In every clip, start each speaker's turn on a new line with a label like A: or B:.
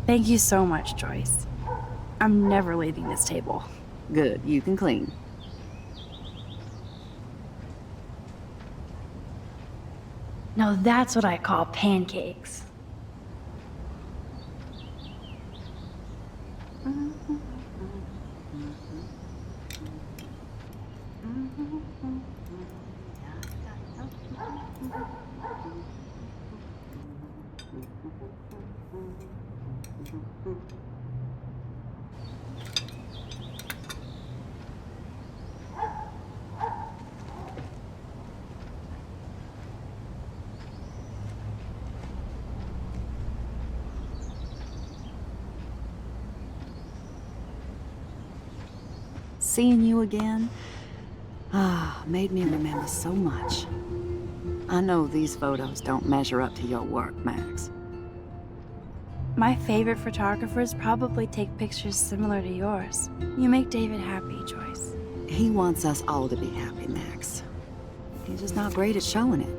A: Thank you so much, Joyce. I'm never leaving this table.
B: Good, you can clean.
A: Now that's what I call pancakes.
B: Seeing you again, made me remember so much. I know these photos don't measure up to your work, Max.
A: My favorite photographers probably take pictures similar to yours. You make David happy, Joyce.
B: He wants us all to be happy, Max. He's just not great at showing it.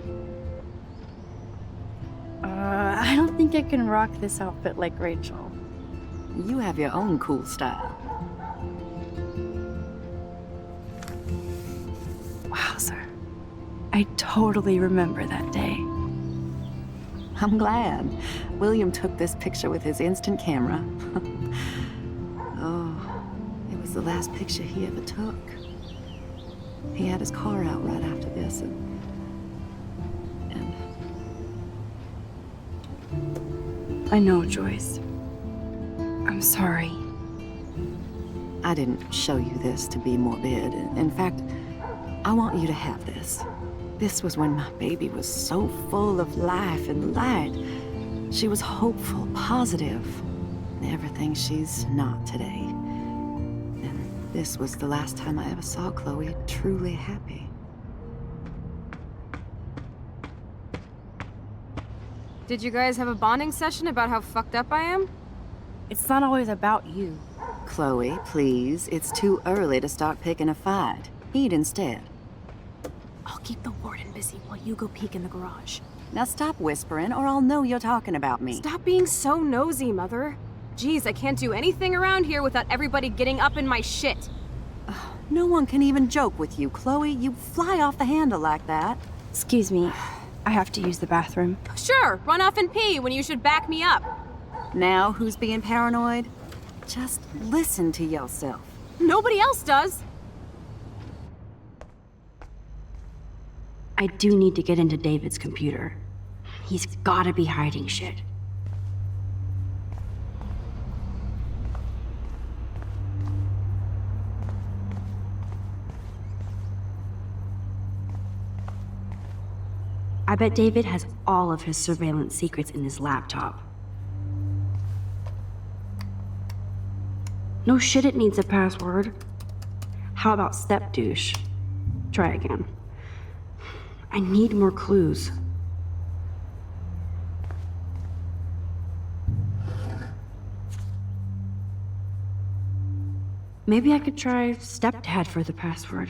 A: I don't think I can rock this outfit like Rachel.
B: You have your own cool style.
A: Wowzer. I totally remember that day.
B: I'm glad. William took this picture with his instant camera. Oh, it was the last picture he ever took. He had his car out right after this, and
A: I know, Joyce. I'm sorry.
B: I didn't show you this to be morbid. In fact, I want you to have this. This was when my baby was so full of life and light. She was hopeful, positive, everything she's not today. And this was the last time I ever saw Chloe truly happy.
C: Did you guys have a bonding session about how fucked up I am?
A: It's not always about you.
B: Chloe, please, it's too early to start picking a fight. Eat instead.
D: I'll keep the warden busy while you go peek in the garage.
B: Now stop whispering, or I'll know you're talking about me.
C: Stop being so nosy, Mother. Jeez, I can't do anything around here without everybody getting up in my shit.
B: No one can even joke with you, Chloe. You fly off the handle like that.
A: Excuse me. I have to use the bathroom.
C: Sure, run off and pee when you should back me up.
B: Now who's being paranoid? Just listen to yourself.
C: Nobody else does.
D: I do need to get into David's computer. He's gotta be hiding shit. I bet David has all of his surveillance secrets in his laptop. No shit, it needs a password. How about step douche? Try again. I need more clues. Maybe I could try stepdad for the password.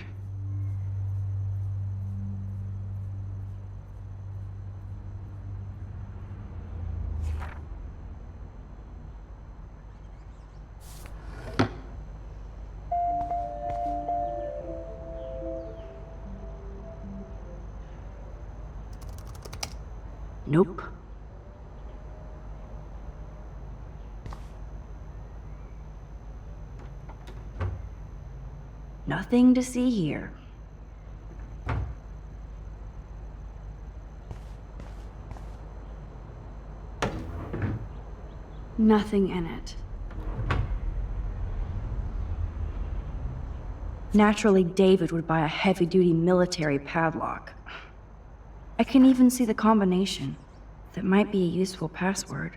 D: Nope. Nothing to see here. Nothing in it. Naturally, David would buy a heavy-duty military padlock. I can even see the combination. That might be a useful password.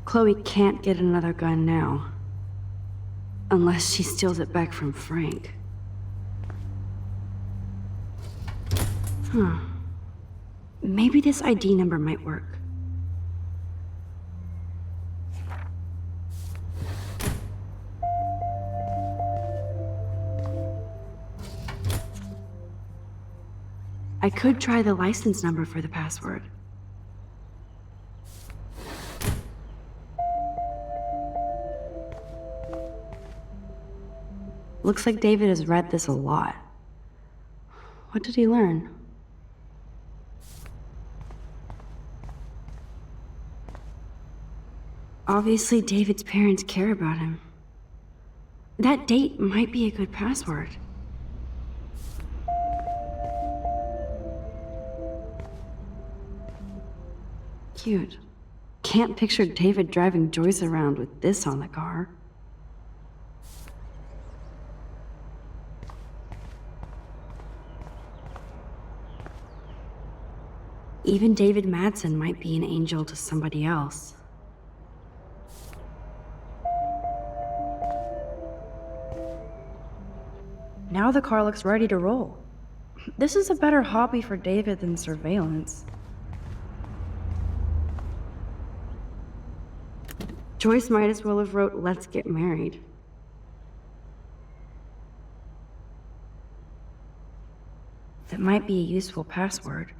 D: Chloe can't get another gun now. Unless she steals it back from Frank. Maybe this ID number might work. I could try the license number for the password. Looks like David has read this a lot. What did he learn? Obviously, David's parents care about him. That date might be a good password. Cute. Can't picture David driving Joyce around with this on the car. Even David Madsen might be an angel to somebody else. Now the car looks ready to roll. This is a better hobby for David than surveillance. Joyce might as well have wrote, "Let's get married." That might be a useful password.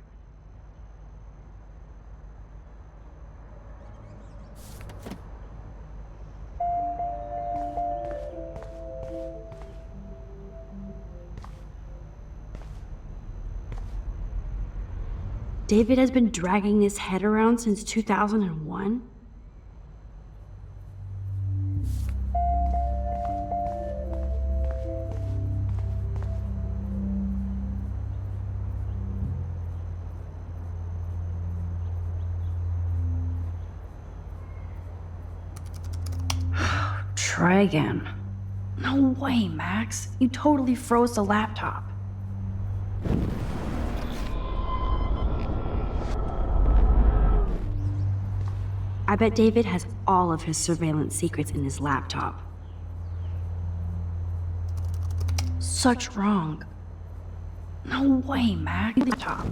D: David has been dragging his head around since 2001? Try again. No way, Max. You totally froze the laptop. I bet David has all of his surveillance secrets in his laptop. Such wrong. No way, Max. Laptop.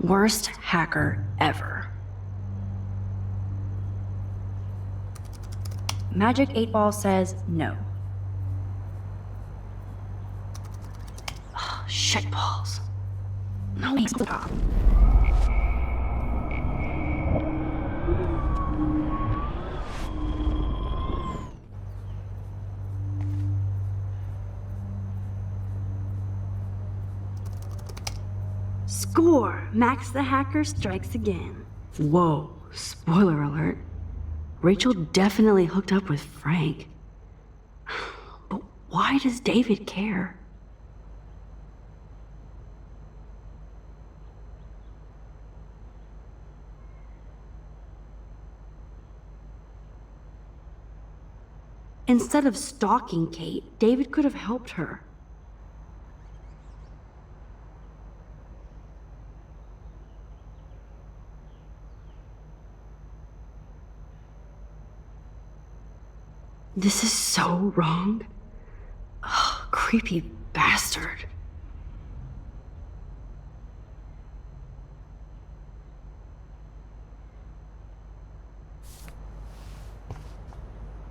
D: Worst hacker ever. Magic 8 Ball says no. Oh, shit balls. No, he's the top. Score! Max the hacker strikes again. Whoa, spoiler alert. Rachel definitely hooked up with Frank. But why does David care? Instead of stalking Kate, David could have helped her. This is so wrong. Oh, creepy bastard.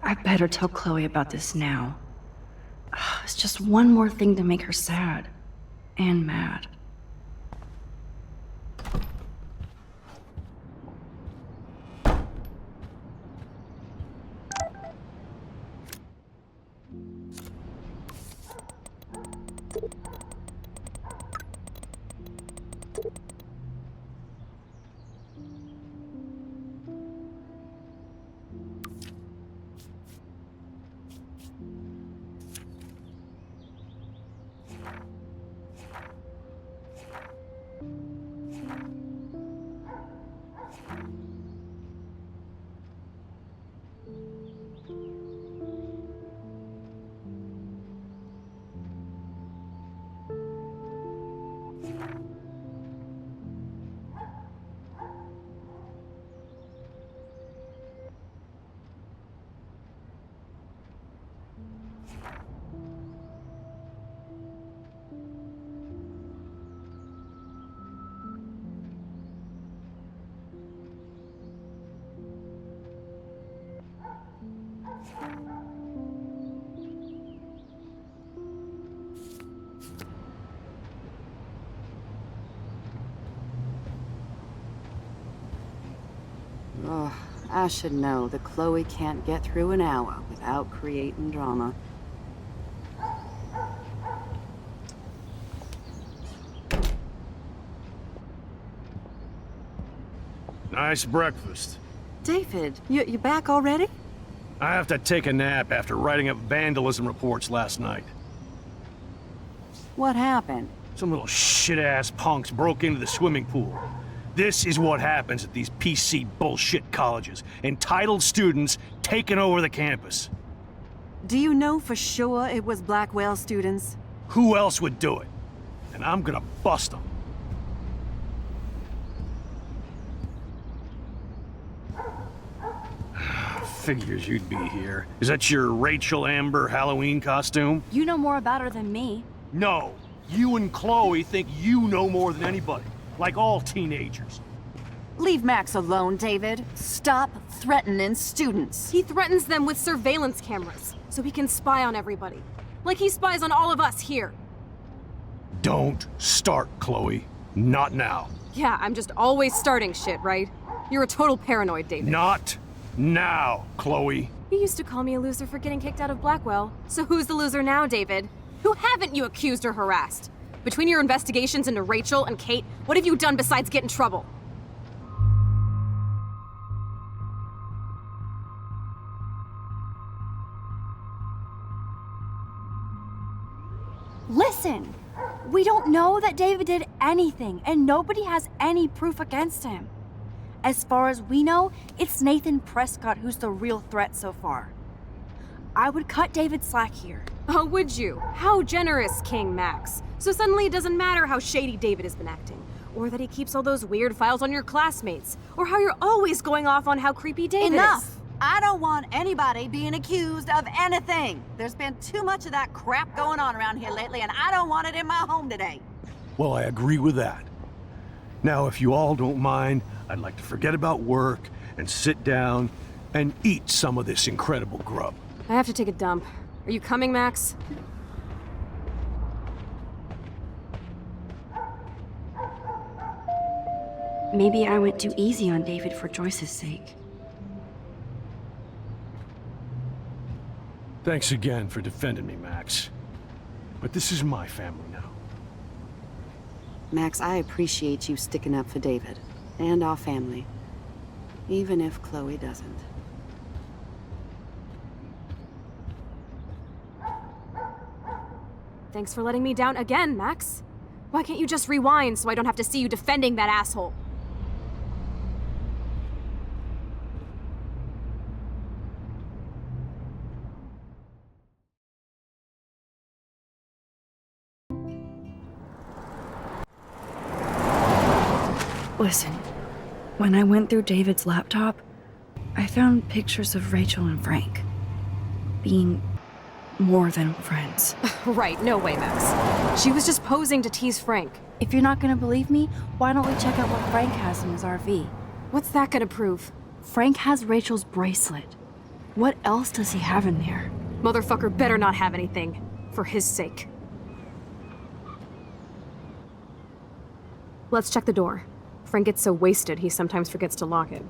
D: I better tell Chloe about this now. It's just one more thing to make her sad and mad.
B: Oh, I should know that Chloe can't get through an hour without creating drama.
E: Nice breakfast.
B: David, you back already?
E: I have to take a nap after writing up vandalism reports last night.
B: What happened?
E: Some little shit-ass punks broke into the swimming pool. This is what happens at these PC bullshit colleges. Entitled students taking over the campus.
B: Do you know for sure it was Blackwell students?
E: Who else would do it? And I'm gonna bust them. Figures you'd be here. Is that your Rachel Amber Halloween costume?
A: You know more about her than me.
E: No. You and Chloe think you know more than anybody. Like all teenagers.
B: Leave Max alone, David. Stop threatening students.
C: He threatens them with surveillance cameras, so he can spy on everybody. Like he spies on all of us here.
E: Don't start, Chloe. Not now.
C: Yeah, I'm just always starting shit, right? You're a total paranoid, David.
E: Not now, Chloe.
C: You used to call me a loser for getting kicked out of Blackwell. So who's the loser now, David? Who haven't you accused or harassed? Between your investigations into Rachel and Kate, what have you done besides get in trouble?
A: Listen! We don't know that David did anything, and nobody has any proof against him. As far as we know, it's Nathan Prescott who's the real threat so far. I would cut David slack here.
C: Oh, would you? How generous, King Max. So suddenly it doesn't matter how shady David has been acting, or that he keeps all those weird files on your classmates, or how you're always going off on how creepy David
B: Enough!
C: is.
B: I don't want anybody being accused of anything. There's been too much of that crap going on around here lately, and I don't want it in my home today.
E: Well, I agree with that. Now, if you all don't mind, I'd like to forget about work and sit down and eat some of this incredible grub.
C: I have to take a dump. Are you coming, Max?
D: Maybe I went too easy on David for Joyce's sake.
E: Thanks again for defending me, Max. But this is my family now.
B: Max, I appreciate you sticking up for David and our family, even if Chloe doesn't.
C: Thanks for letting me down again, Max. Why can't you just rewind so I don't have to see you defending that asshole?
A: Listen, when I went through David's laptop, I found pictures of Rachel and Frank being more than friends.
C: Right, no way, Max. She was just posing to tease Frank.
A: If you're not gonna believe me, why don't we check out what Frank has in his RV?
C: What's that gonna prove?
A: Frank has Rachel's bracelet. What else does he have in there?
C: Motherfucker better not have anything. For his sake. Let's check the door. Frank gets so wasted, he sometimes forgets to lock it.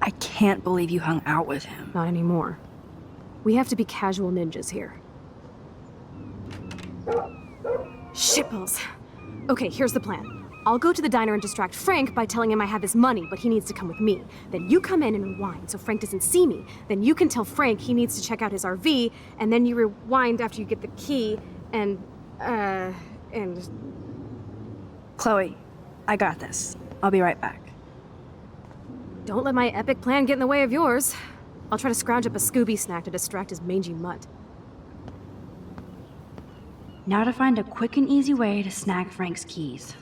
A: I can't believe you hung out with him.
C: Not anymore. We have to be casual ninjas here. Shitballs. Okay, here's the plan. I'll go to the diner and distract Frank by telling him I have his money, but he needs to come with me. Then you come in and rewind so Frank doesn't see me. Then you can tell Frank he needs to check out his RV, and then you rewind after you get the key, and...
A: Chloe, I got this. I'll be right back.
C: Don't let my epic plan get in the way of yours. I'll try to scrounge up a Scooby snack to distract his mangy mutt.
A: Now to find a quick and easy way to snag Frank's keys.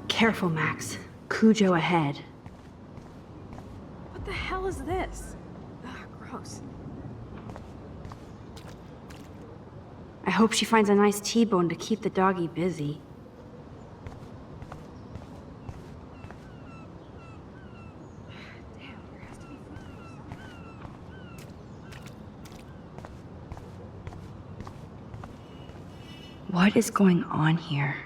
D: Careful, Max. Cujo ahead.
C: What the hell is this? Ugh, gross.
D: I hope she finds a nice T-bone to keep the doggy busy. What is going on here?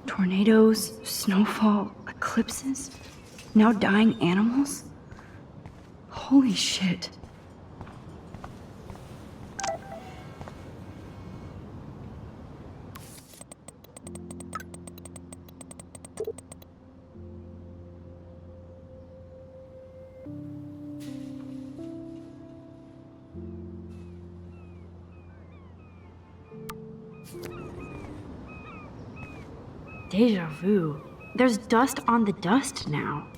D: Tornadoes, snowfall, eclipses, now dying animals? Holy shit. Deja vu. There's dust on the dust now.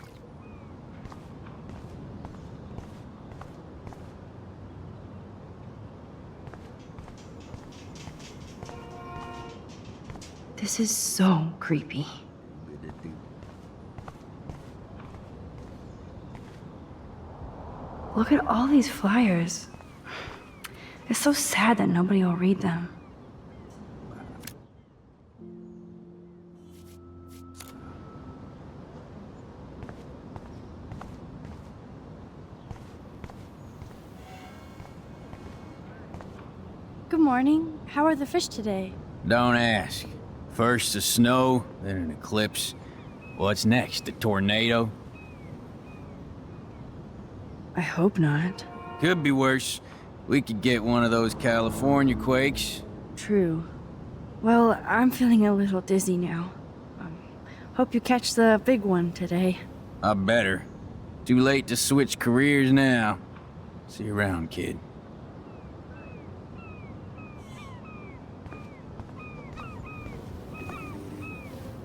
D: This is so creepy. Look at all these flyers. It's so sad that nobody will read them.
A: Good morning. How are the fish today?
F: Don't ask. First the snow, then an eclipse. What's next, a tornado?
D: I hope not.
F: Could be worse. We could get one of those California quakes.
D: True. Well, I'm feeling a little dizzy now. Hope you catch the big one today.
F: I better. Too late to switch careers now. See you around, kid.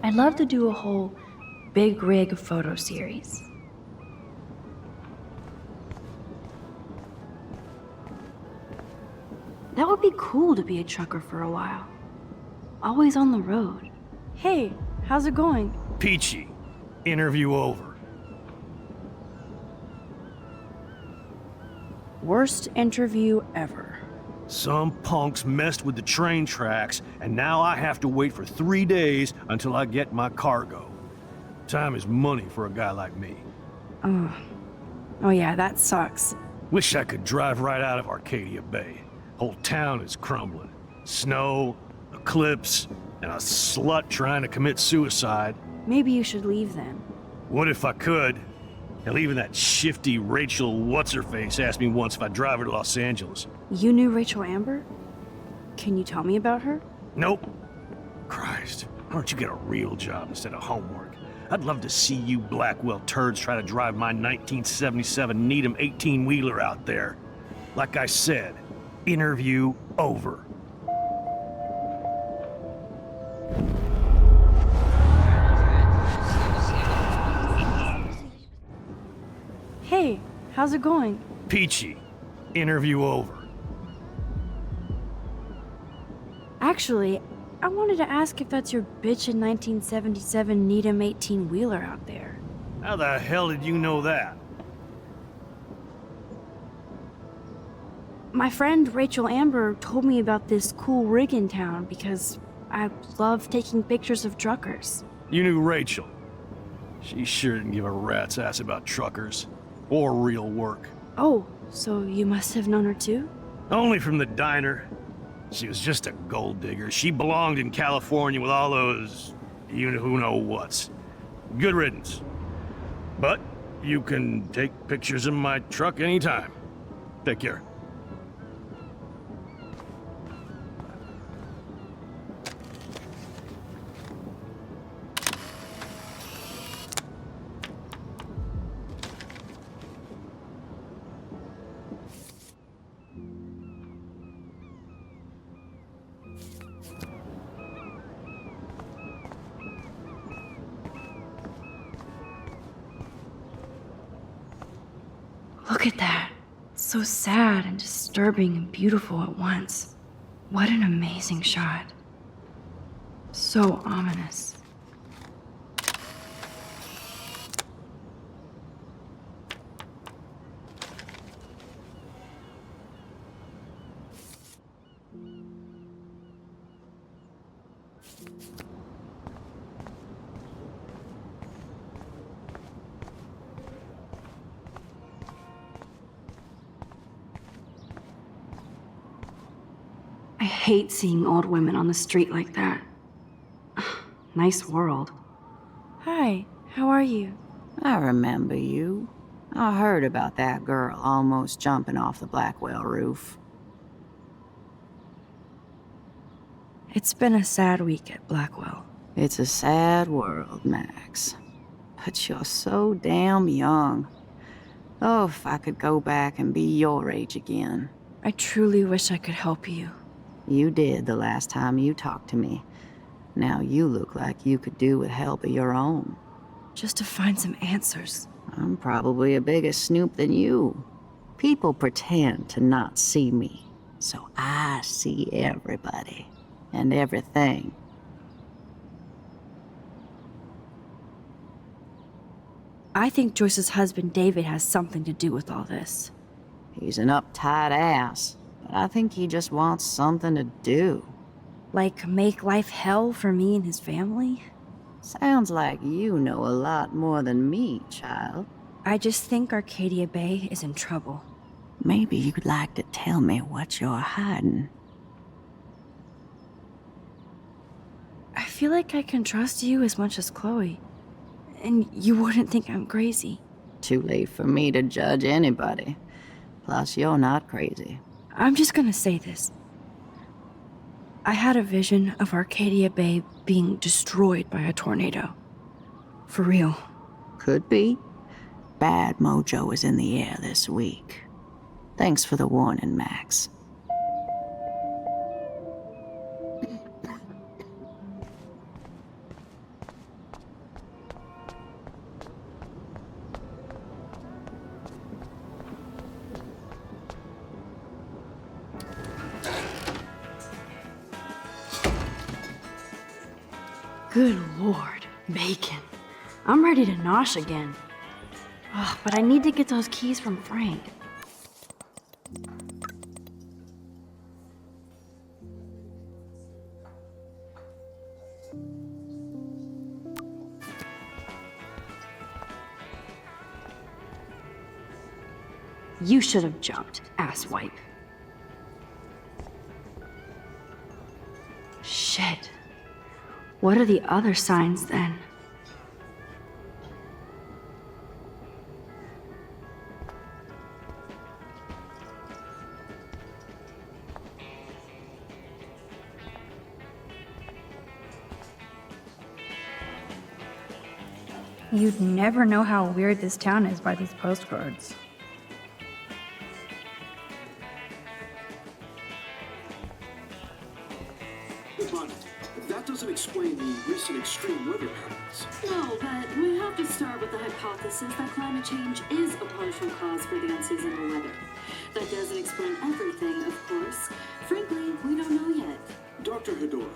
D: I'd love to do a whole big rig photo series. That would be cool to be a trucker for a while. Always on the road.
A: Hey, how's it going?
E: Peachy. Interview over.
A: Worst interview ever.
E: Some punks messed with the train tracks, and now I have to wait for 3 days until I get my cargo. Time is money for a guy like me.
A: Oh yeah, that sucks.
E: Wish I could drive right out of Arcadia Bay. Whole town is crumbling. Snow, eclipse, and a slut trying to commit suicide.
A: Maybe you should leave then.
E: What if I could? Hell, even that shifty Rachel What's-Her-Face asked me once if I'd drive her to Los Angeles.
A: You knew Rachel Amber? Can you tell me about her?
E: Nope. Christ, why don't you get a real job instead of homework? I'd love to see you Blackwell turds try to drive my 1977 Needham 18-wheeler out there. Like I said, interview over.
A: Hey, how's it going?
E: Peachy. Interview over.
A: Actually, I wanted to ask if that's your bitchin' 1977 Needham 18-wheeler out there.
E: How the hell did you know that?
A: My friend Rachel Amber told me about this cool rig in town because I love taking pictures of truckers.
E: You knew Rachel. She sure didn't give a rat's ass about truckers. Or real work.
A: Oh, so you must have known her too?
E: Only from the diner. She was just a gold digger. She belonged in California with all those you-know-who-know-whats. Good riddance. But you can take pictures of my truck anytime. Take care.
D: Look at that. It's so sad and disturbing and beautiful at once. What an amazing shot. So ominous. hate seeing old women on the street like that. Nice world.
A: Hi, how are you?
B: I remember you. I heard about that girl almost jumping off the Blackwell roof.
A: It's been a sad week at Blackwell.
B: It's a sad world, Max. But you're so damn young. Oh, if I could go back and be your age again.
A: I truly wish I could help you.
B: You did the last time you talked to me. Now you look like you could do with help of your own.
A: Just to find some answers.
B: I'm probably a bigger snoop than you. People pretend to not see me, so I see everybody and everything.
A: I think Joyce's husband David has something to do with all this.
B: He's an uptight ass, but I think he just wants something to do.
A: Like, make life hell for me and his family?
B: Sounds like you know a lot more than me, child.
A: I just think Arcadia Bay is in trouble.
B: Maybe you'd like to tell me what you're hiding.
A: I feel like I can trust you as much as Chloe. And you wouldn't think I'm crazy.
B: Too late for me to judge anybody. Plus, you're not crazy.
A: I'm just gonna say this. I had a vision of Arcadia Bay being destroyed by a tornado. For real.
B: Could be. Bad mojo is in the air this week. Thanks for the warning, Max.
D: Good lord, bacon. I'm ready to nosh again. Ugh, but I need to get those keys from Frank. You should have jumped, asswipe. Shit. What are the other signs then?
G: You'd never know how weird this town is by these postcards.
H: But that doesn't explain the recent extreme weather patterns.
I: No, but we have to start with the hypothesis that climate change is a partial cause for the unseasonal weather. That doesn't explain everything, of course. Frankly, we don't know yet.
H: Dr. Hedora,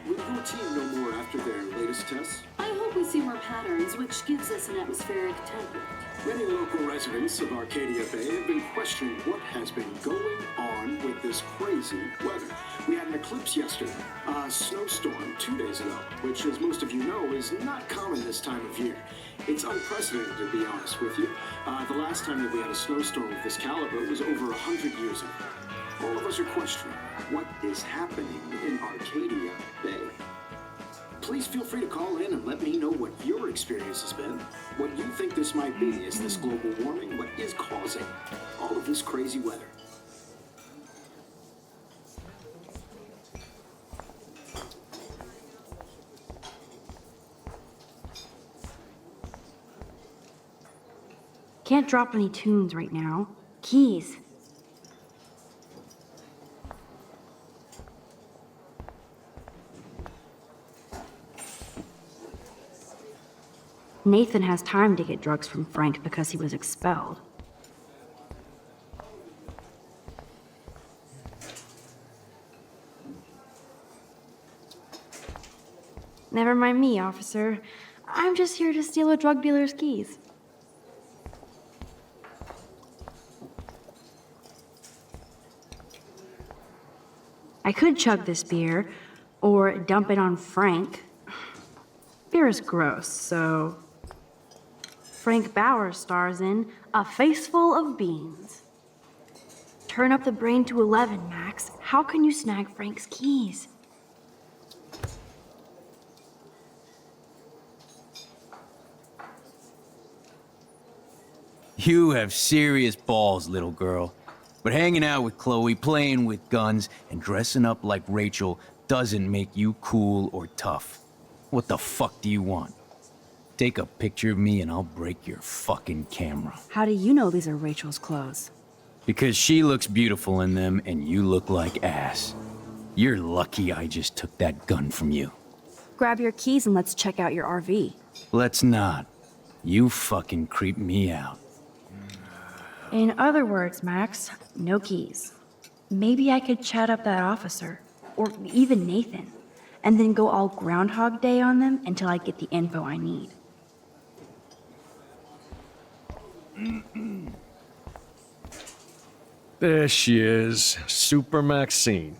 H: will your team know more after their latest tests?
I: I hope we see more patterns, which gives us an atmospheric template.
H: Many local residents of Arcadia Bay have been questioning what has been going on with this crazy weather. We had an eclipse yesterday, a snowstorm 2 days ago, which, as most of you know, is not common this time of year. It's unprecedented, to be honest with you. The last time that we had a snowstorm of this caliber was over 100 years ago. All of us are questioning what is happening in Arcadia Bay. Please feel free to call in and let me know what your experience has been. What you think this might be. Is this global warming? What is causing all of this crazy weather?
D: Can't drop any tunes right now. Keys. Nathan has time to get drugs from Frank because he was expelled. Never mind me, officer. I'm just here to steal a drug dealer's keys. I could chug this beer, or dump it on Frank. Beer is gross, so... Frank Bauer stars in A Face Full of Beans.
G: Turn up the brain to 11, Max. How can you snag Frank's keys?
F: You have serious balls, little girl. But hanging out with Chloe, playing with guns, and dressing up like Rachel doesn't make you cool or tough. What the fuck do you want? Take a picture of me and I'll break your fucking camera.
B: How do you know these are Rachel's clothes?
F: Because she looks beautiful in them and you look like ass. You're lucky I just took that gun from you.
B: Grab your keys and let's check out your RV.
F: Let's not. You fucking creep me out.
G: In other words, Max, no keys. Maybe I could chat up that officer, or even Nathan, and then go all Groundhog Day on them until I get the info I need.
E: There she is, Super Maxine.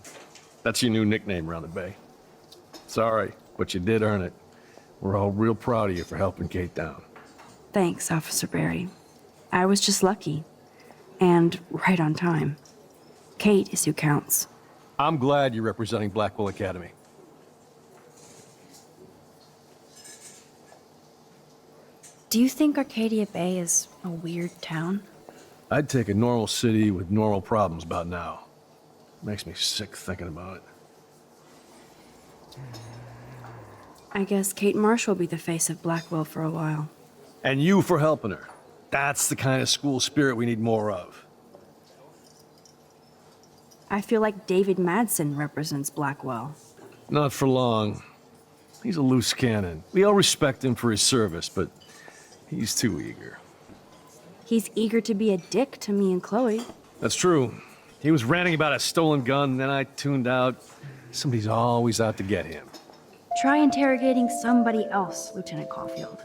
E: That's your new nickname around the Bay. Sorry, but you did earn it. We're all real proud of you for helping Kate down.
B: Thanks, Officer Barry. I was just lucky. And right on time. Kate is who counts.
E: I'm glad you're representing Blackwell Academy.
G: Do you think Arcadia Bay is a weird town?
E: I'd take a normal city with normal problems about now. Makes me sick thinking about it.
B: I guess Kate Marsh will be the face of Blackwell for a while.
E: And you for helping her. That's the kind of school spirit we need more of.
B: I feel like David Madsen represents Blackwell.
E: Not for long. He's a loose cannon. We all respect him for his service, but he's too eager.
B: He's eager to be a dick to me and Chloe.
E: That's true. He was ranting about a stolen gun, and then I tuned out. Somebody's always out to get him.
G: Try interrogating somebody else, Lieutenant Caulfield.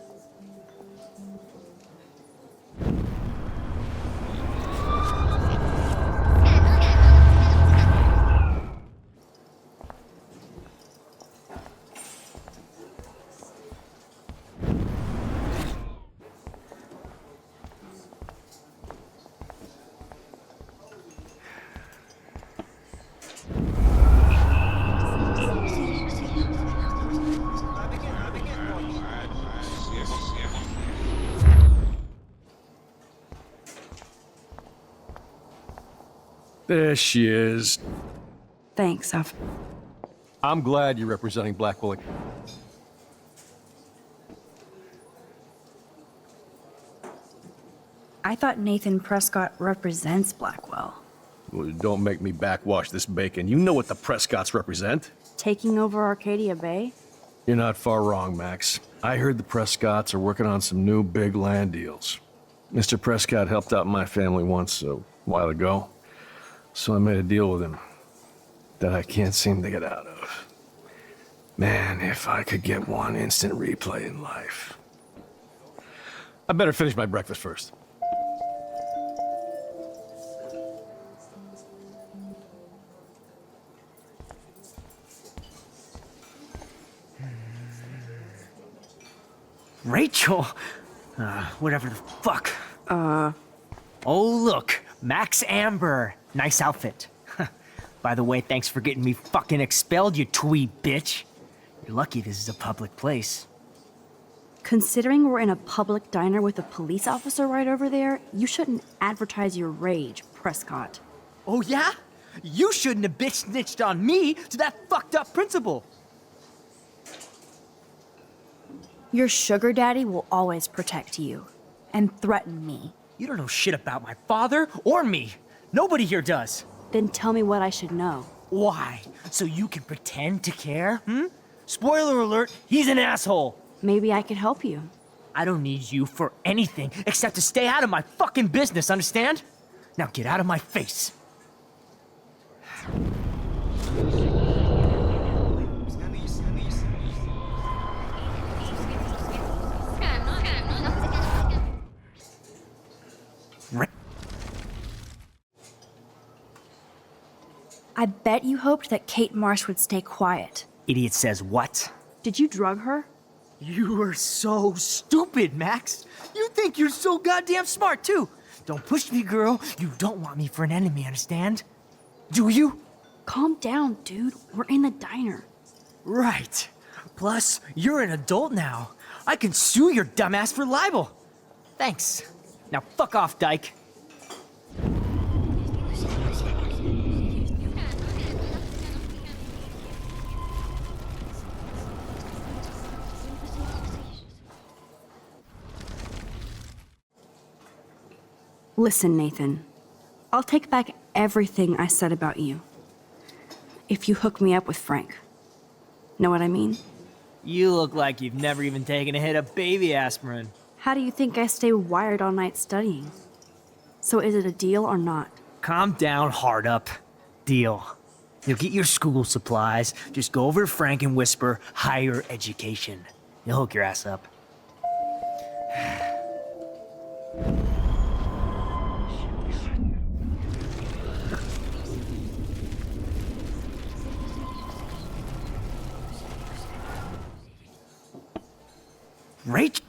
E: There she is.
B: Thanks,
E: I'm glad you're representing Blackwell.
G: I thought Nathan Prescott represents Blackwell.
E: Well, don't make me backwash this bacon. You know what the Prescotts represent.
B: Taking over Arcadia Bay?
E: You're not far wrong, Max. I heard the Prescotts are working on some new big land deals. Mr. Prescott helped out my family once a while ago, so I made a deal with him that I can't seem to get out of. Man, if I could get one instant replay in life. I better finish my breakfast first.
J: Rachel? Whatever the fuck. Oh, look. Max Amber. Nice outfit. By the way, thanks for getting me fucking expelled, you twee bitch. You're lucky this is a public place.
B: Considering we're in a public diner with a police officer right over there, you shouldn't advertise your rage, Prescott.
J: Oh, yeah? You shouldn't have bitch snitched on me to that fucked up principal.
B: Your sugar daddy will always protect you and threaten me.
J: You don't know shit about my father or me. Nobody here does.
B: Then tell me what I should know.
J: Why? So you can pretend to care, Spoiler alert, he's an asshole.
B: Maybe I could help you.
J: I don't need you for anything except to stay out of my fucking business, understand? Now get out of my face.
G: I bet you hoped that Kate Marsh would stay quiet.
J: Idiot says what?
B: Did you drug her?
J: You are so stupid, Max. You think you're so goddamn smart, too. Don't push me, girl. You don't want me for an enemy, understand? Do you?
G: Calm down, dude. We're in the diner.
J: Right. Plus, you're an adult now. I can sue your dumbass for libel. Thanks. Now fuck off, dyke.
G: Listen, Nathan. I'll take back everything I said about you. If you hook me up with Frank. Know what I mean?
J: You look like you've never even taken a hit of baby aspirin.
G: How do you think I stay wired all night studying? So is it a deal or not?
J: Calm down, hard up. Deal. You'll get your school supplies. Just go over to Frank and whisper higher education. He'll hook your ass up. Rach?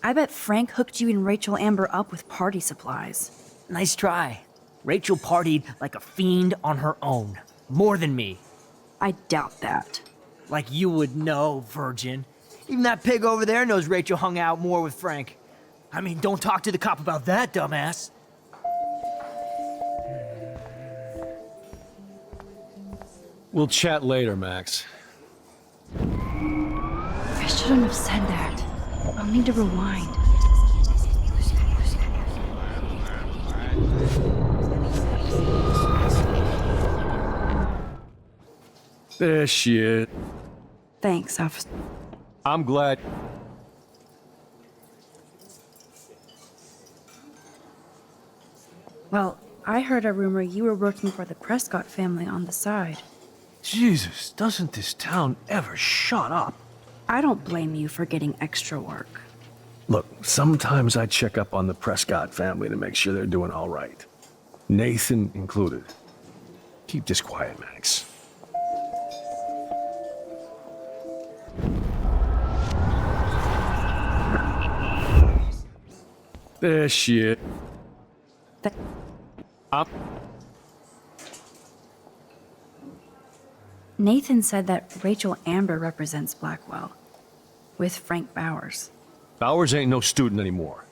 G: I bet Frank hooked you and Rachel Amber up with party supplies.
J: Nice try. Rachel partied like a fiend on her own. More than me.
G: I doubt that.
J: Like you would know, virgin. Even that pig over there knows Rachel hung out more with Frank. I mean, don't talk to the cop about that, dumbass.
K: We'll chat later, Max.
G: I shouldn't have said that. I'll need to rewind.
K: There she is.
G: Thanks, officer.
K: I'm glad.
G: Well, I heard a rumor you were working for the Prescott family on the side.
K: Jesus, doesn't this town ever shut up?
G: I don't blame you for getting extra work.
K: Look, sometimes I check up on the Prescott family to make sure they're doing all right. Nathan included. Keep this quiet, Max. There she is. Up.
G: Nathan said that Rachel Amber represents Blackwell, with Frank Bowers.
K: Bowers ain't no student anymore.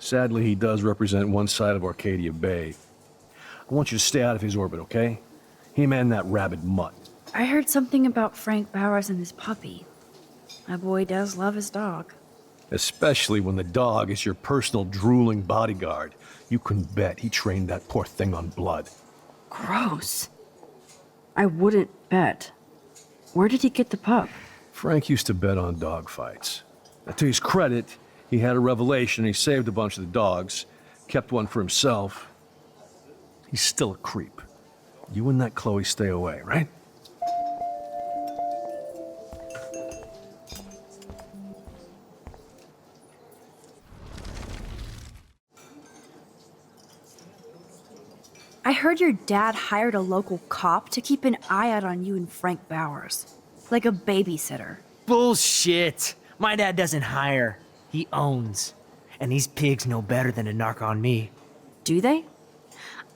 K: Sadly, he does represent one side of Arcadia Bay. I want you to stay out of his orbit, okay? Him and that rabid mutt.
G: I heard something about Frank Bowers and his puppy. My boy does love his dog.
K: Especially when the dog is your personal drooling bodyguard. You can bet he trained that poor thing on blood.
G: Gross. I wouldn't bet. Where did he get the pup?
K: Frank used to bet on dog fights. Now, to his credit, he had a revelation. He saved a bunch of the dogs, kept one for himself. He's still a creep. You and that Chloe stay away, right?
G: I heard your dad hired a local cop to keep an eye out on you and Frank Bowers. Like a babysitter.
J: Bullshit. My dad doesn't hire. He owns. And these pigs know better than to narc on me.
G: Do they?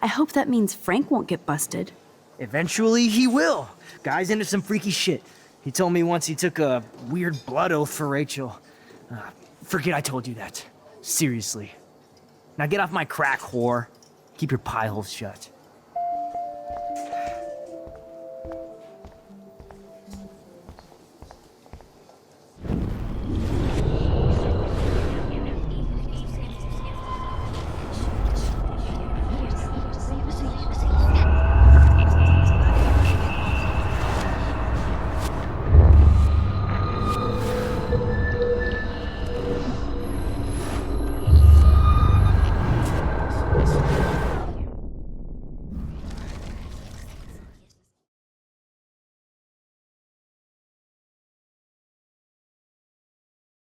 G: I hope that means Frank won't get busted.
J: Eventually, he will. Guy's into some freaky shit. He told me once he took a weird blood oath for Rachel. Forget I told you that. Seriously. Now get off my crack, whore. Keep your pie holes shut.